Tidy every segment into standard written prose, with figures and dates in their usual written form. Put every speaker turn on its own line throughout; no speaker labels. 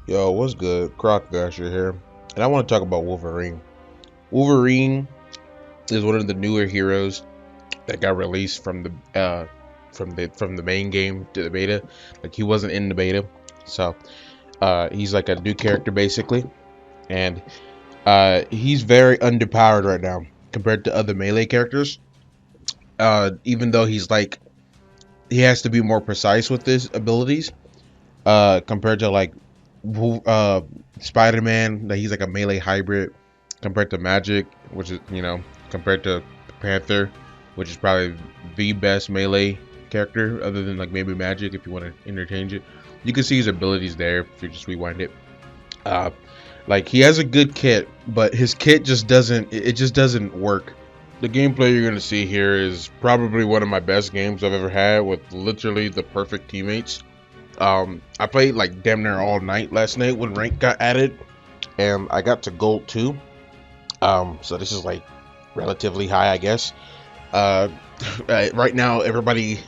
Yo, what's good? Crocodile here, and I want to talk about Wolverine. Wolverine is one of the newer heroes that got released from the main game to the beta. Like he wasn't in the beta, so he's like a new character basically, and he's very underpowered right now compared to other melee characters. Even though he has to be more precise with his abilities, compared to like uh Spider-Man, that he's like a melee hybrid compared to Magic, which is, compared to Panther, which is probably the best melee character other than like maybe Magic if you want to interchange it. You can see his abilities there if you just rewind it. Uh like he has a good kit, but his kit just doesn't it just doesn't work. The gameplay you're gonna see here is probably one of my best games I've ever had with literally the perfect teammates. I played like damn near all night last night when rank got added, and I got to gold 2. So this is like relatively high, I guess. Uh, right now everybody,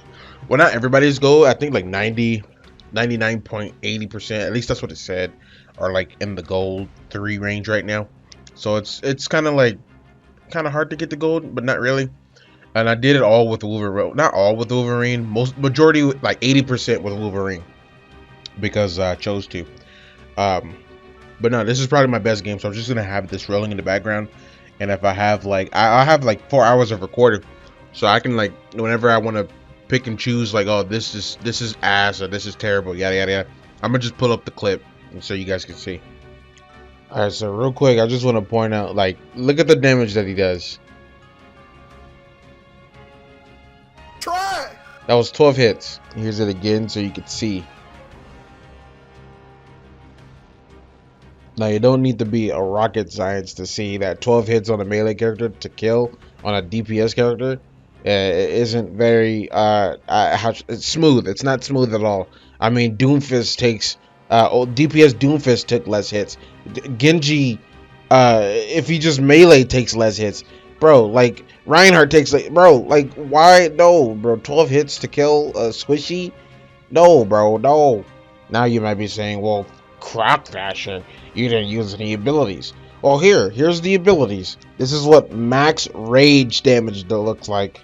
well, not everybody's gold. I think like 99.80%, at least that's what it said, are like in the gold 3 range right now. So it's kind of hard to get the gold, but not really. And I did it all with Wolverine, not all with Wolverine, majority like 80% with Wolverine, because I chose to. Um, but no, this is probably my best game, so I'm just gonna have this rolling in the background. And if I have like, I have like 4 hours of recording, so I can like whenever I want to pick and choose, like, oh, this is ass or this is terrible, yada yada yada. I'm gonna just pull up the clip and so you guys can see. All right, so real quick, I just want to point out, like, look at the damage that he does.
Try.
That was 12 hits. Here's it again so you can see. Now, you don't need to be a rocket science to see that 12 hits on a melee character to kill on a DPS character isn't very it's smooth. It's not smooth at all. I mean, Doomfist takes DPS Doomfist took less hits. Genji, if he just melee, takes less hits. Bro, like Reinhardt takes like, bro, like, why? No, bro, 12 hits to kill Squishy. No, bro, no. Now you might be saying, well, Crop Thrasher, you didn't use any abilities. Well, here's the abilities. This is what max rage damage looks like.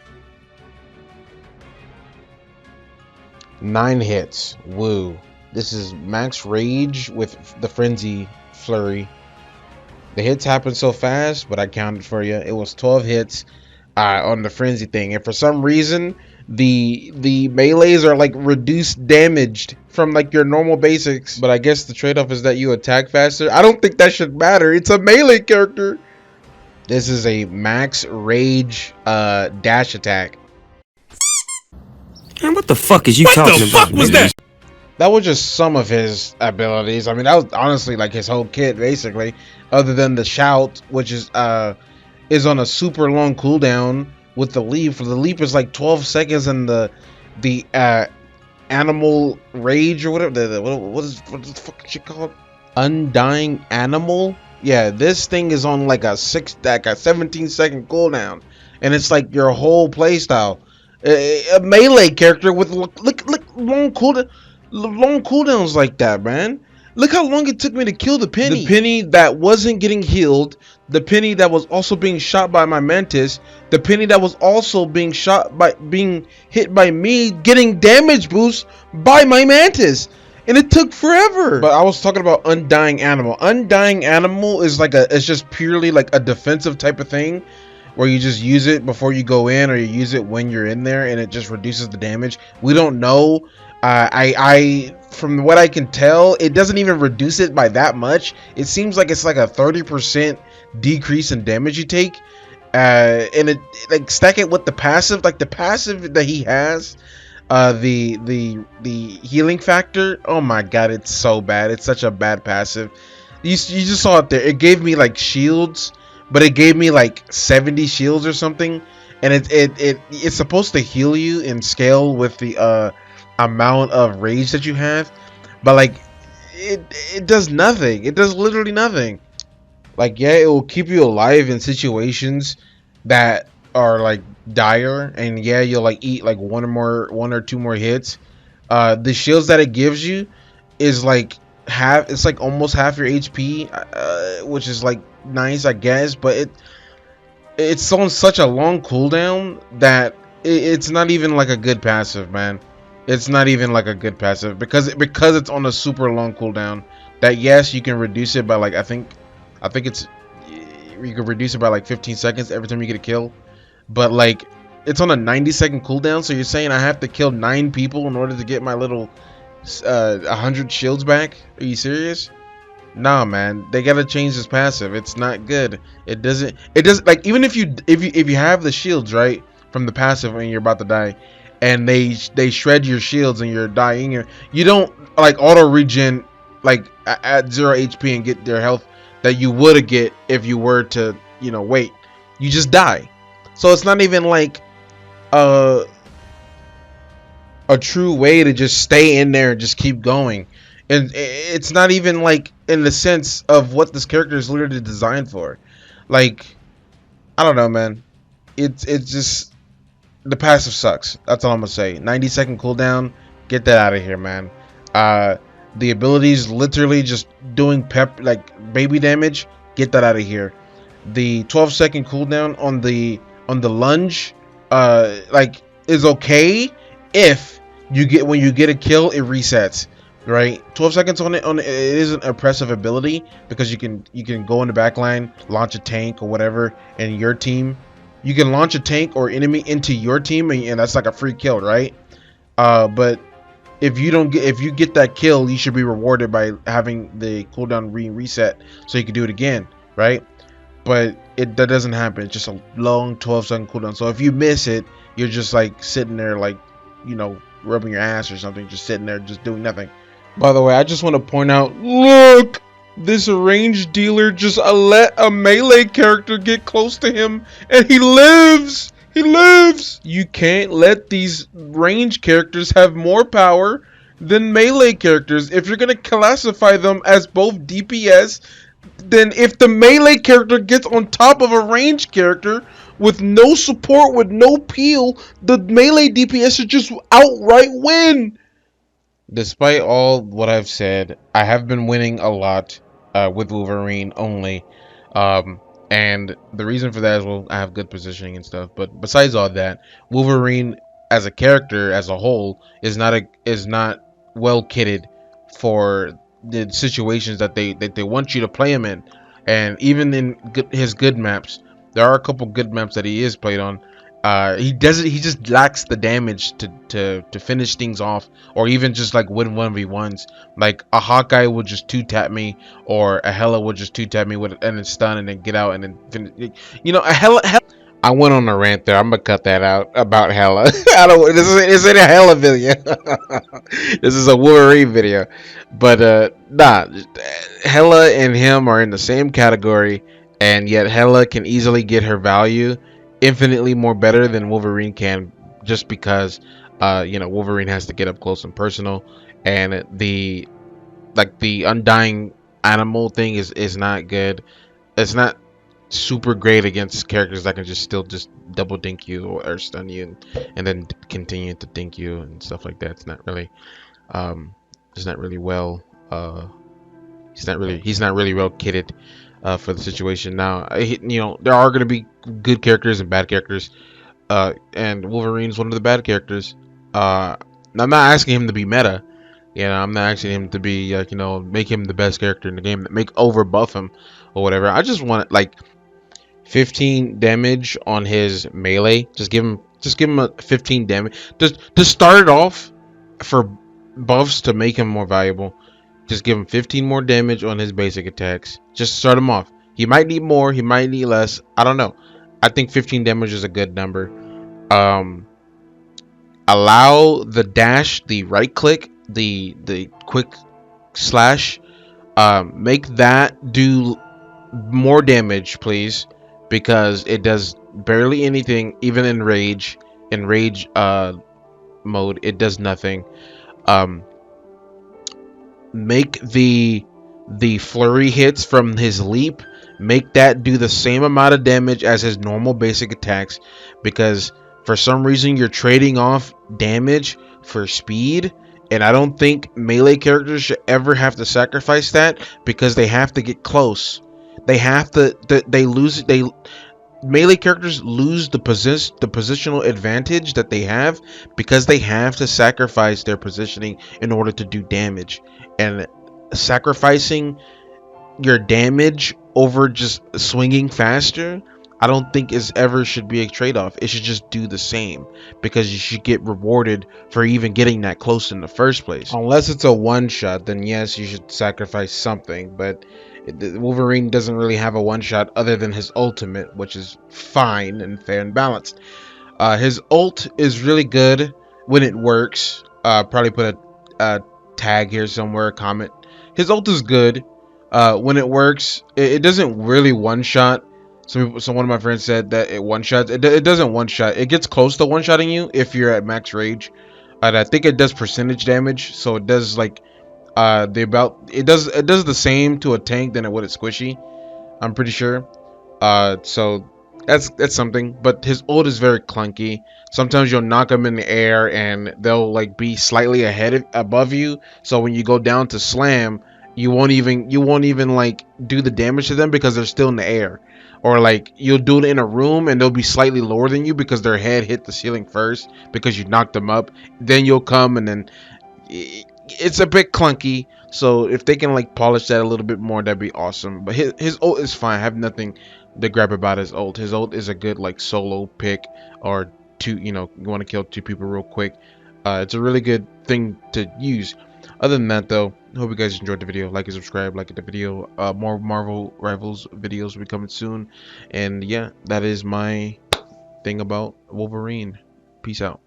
9 hits. Woo. This is max rage with the frenzy flurry. The hits happen so fast, but I counted for you. It was 12 hits on the frenzy thing, and for some reason the melees are like reduced damaged from like your normal basics, but I guess the trade-off is that you attack faster. I don't think that should matter. It's a melee character. This is a max rage dash attack.
Man, what the fuck is you talking about?
What the fuck was that?
That was just some of his abilities. I mean, that was honestly like his whole kit basically, other than the shout, which is on a super long cooldown with the leap. The leap is like 12 seconds, and the animal rage or whatever. What the fuck is it called? Undying animal. Yeah, this thing is on like a 17-second cooldown, and it's like your whole playstyle. A melee character with look long cooldowns like that, man. Look how long it took me to kill the penny. The penny that wasn't getting healed, the penny that was also being shot by my mantis, the penny that was also being hit by me getting damage boost by my mantis. And it took forever. But I was talking about Undying Animal. Undying Animal is like it's just purely like a defensive type of thing, where you just use it before you go in, or you use it when you're in there, and it just reduces the damage. We don't know. I from what I can tell, it doesn't even reduce it by that much. It seems like it's like a 30% decrease in damage you take. And it, like, stack it with the passive, like the passive that he has, the healing factor. Oh my god, it's so bad. It's such a bad passive. You just saw it there. It gave me like shields, but it gave me like 70 shields or something, and it's supposed to heal you in scale with the amount of rage that you have, but like it does nothing. It does literally nothing. Like, yeah, it will keep you alive in situations that are like dire, and yeah, you'll like eat like one or two more hits. The shields that it gives you is like it's like almost half your HP, which is like nice, I guess, but it's on such a long cooldown that it's not even like a good passive, man. It's not even like a good passive because it's on a super long cooldown. That yes, you can reduce it by like I think it's you can reduce it by like 15 seconds every time you get a kill, but like it's on a 90-second cooldown. So you're saying I have to kill 9 people in order to get my little 100 shields back? Are you serious? Nah, man, they gotta change this passive. It's not good. It doesn't like, even if you have the shields right from the passive when you're about to die, and they shred your shields and you're dying, you don't like auto regen like at 0 HP and get their health that you would get if you were to, wait. You just die. So it's not even like uh a true way to just stay in there and just keep going. And it's not even like in the sense of what this character is literally designed for. Like, I don't know, man. It's just the passive sucks. That's all I'm gonna say. 90-second cooldown. Get that out of here, man. Uh, the abilities literally just doing like baby damage. Get that out of here. The 12-second cooldown on the lunge like is okay if when you get a kill it resets, right? 12 seconds on it is an impressive ability because you can go in the back line, launch a tank or whatever, and your team, you can launch a tank or enemy into your team, and that's like a free kill, right? But if you get that kill, you should be rewarded by having the cooldown reset so you can do it again, right? But that doesn't happen. It's just a long 12-second cooldown. So if you miss it, you're just like sitting there like, rubbing your ass or something, just sitting there just doing nothing. By the way, I just want to point out, look, this ranged dealer just let a melee character get close to him and he lives. He lives. You can't let these range characters have more power than melee characters. If you're going to classify them as both DPS, then if the melee character gets on top of a range character with no support, with no peel, the melee DPS should just outright win. Despite all what I've said, I have been winning a lot with Wolverine only. And the reason for that is, well, I have good positioning and stuff. But besides all that, Wolverine as a character as a whole is not well kitted for the situations that they want you to play him in. And even in his good maps, there are a couple good maps that he is played on. He just lacks the damage to finish things off, or even just like win 1v1s. Like a Hawkeye would just 2-tap me, or a Hela would just 2-tap me with and then stun and then get out and then finish. A Hela. I went on a rant there. I'm gonna cut that out about Hela. I don't. This isn't a Hela video. This is a Wolverine video. But nah, Hela and him are in the same category, and yet Hela can easily get her value infinitely more better than Wolverine can, just because Wolverine has to get up close and personal, and the undying animal thing is not good. It's not super great against characters that can just double dink you or stun you and then continue to dink you and stuff like that. It's not really well he's not really well kitted for the situation. Now there are going to be good characters and bad characters, and Wolverine's one of the bad characters. I'm not asking him to be meta. I'm not asking him to be make him the best character in the game, make over buff him or whatever. I just want like 15 damage on his melee. Just give him a 15 damage. Just to start it off for buffs to make him more valuable. Just give him 15 more damage on his basic attacks. Just start him off. He might need more, he might need less. I don't know. I think 15 damage is a good number. Allow the dash, the right click, the quick slash. Make that do more damage, please, because it does barely anything. Even in rage mode, it does nothing. Make the flurry hits from his leap, make that do the same amount of damage as his normal basic attacks, because for some reason you're trading off damage for speed, And I don't think melee characters should ever have to sacrifice that because they have to get close. They have to. They lose. They melee characters lose the positional advantage that they have because they have to sacrifice their positioning in order to do damage. And sacrificing your damage over just swinging faster, I don't think is ever should be a trade-off. It should just do the same because you should get rewarded for even getting that close in the first place. Unless it's a one-shot, then yes, you should sacrifice something. But Wolverine doesn't really have a one-shot other than his ultimate, which is fine and fair and balanced. His ult is really good when it works. Probably put a tag here somewhere, a comment. His ult is good when it works. It doesn't really one shot. So one of my friends said that it one shots. It doesn't one shot. It gets close to one shotting you if you're at max rage. And I think it does percentage damage. So it does like it does the same to a tank than it would at squishy. I'm pretty sure. So that's something. But his ult is very clunky. Sometimes you'll knock them in the air and they'll like be slightly above you. So when you go down to slam, you won't even like do the damage to them because they're still in the air. Or like you'll do it in a room and they'll be slightly lower than you because their head hit the ceiling first because you knocked them up. Then you'll come and then it's a bit clunky. So if they can like polish that a little bit more, that'd be awesome. But his ult is fine. I have nothing to grab about his ult. His ult is a good like solo pick or two. You want to kill two people real quick. It's a really good thing to use. Other than that, though, hope you guys enjoyed the video. Like and subscribe. Like the video. More Marvel Rivals videos will be coming soon. And yeah, that is my thing about Wolverine. Peace out.